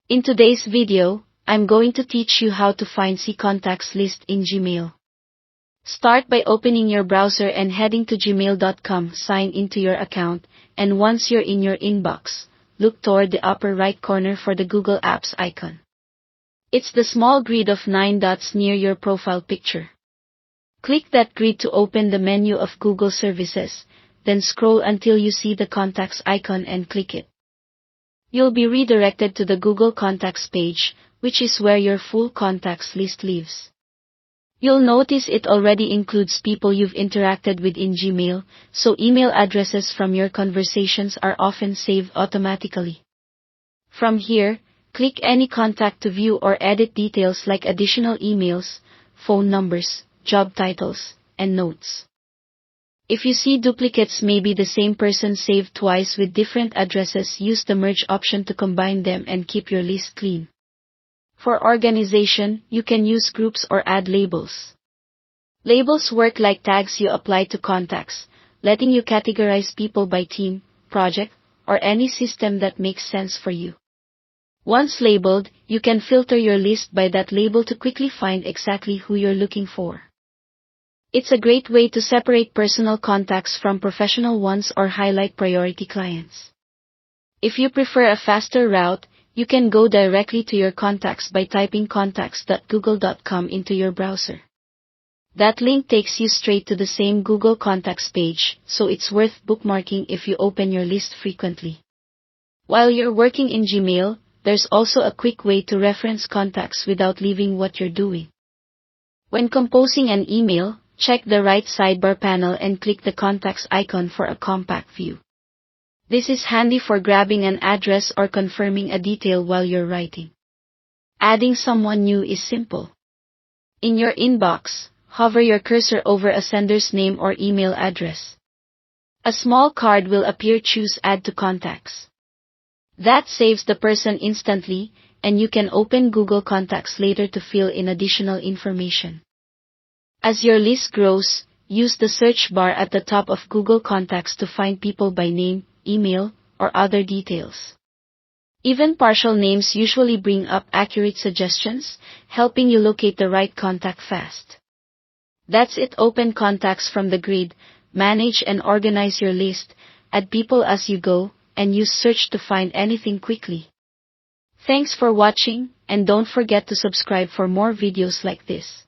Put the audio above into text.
In today's video, I'm going to teach you how to find See Contacts list in Gmail. Start by opening your browser and heading to gmail.com. Sign into your account, and once you're in your inbox, look toward the upper right corner for the Google Apps icon. It's the small grid of 9 dots near your profile picture. Click that grid to open the menu of Google Services, then scroll until you see the Contacts icon and click it. You'll be redirected to the Google Contacts page, which is where your full contacts list lives. You'll notice it already includes people you've interacted with in Gmail, so email addresses from your conversations are often saved automatically. From here, click any contact to view or edit details like additional emails, phone numbers, job titles, and notes. If you see duplicates, maybe the same person saved twice with different addresses, use the merge option to combine them and keep your list clean. For organization, you can use groups or add labels. Labels work like tags you apply to contacts, letting you categorize people by team, project, or any system that makes sense for you. Once labeled, you can filter your list by that label to quickly find exactly who you're looking for. It's a great way to separate personal contacts from professional ones or highlight priority clients. If you prefer a faster route, you can go directly to your contacts by typing contacts.google.com into your browser. That link takes you straight to the same Google Contacts page, so it's worth bookmarking if you open your list frequently. While you're working in Gmail, there's also a quick way to reference contacts without leaving what you're doing. When composing an email, check the right sidebar panel and click the contacts icon for a compact view. This is handy for grabbing an address or confirming a detail while you're writing. Adding someone new is simple. In your inbox, hover your cursor over a sender's name or email address. A small card will appear. Choose Add to Contacts. That saves the person instantly, and you can open Google Contacts later to fill in additional information. As your list grows, use the search bar at the top of Google Contacts to find people by name, email, or other details. Even partial names usually bring up accurate suggestions, helping you locate the right contact fast. That's it. Open contacts from the grid, manage and organize your list, add people as you go, and use search to find anything quickly. Thanks for watching, and don't forget to subscribe for more videos like this.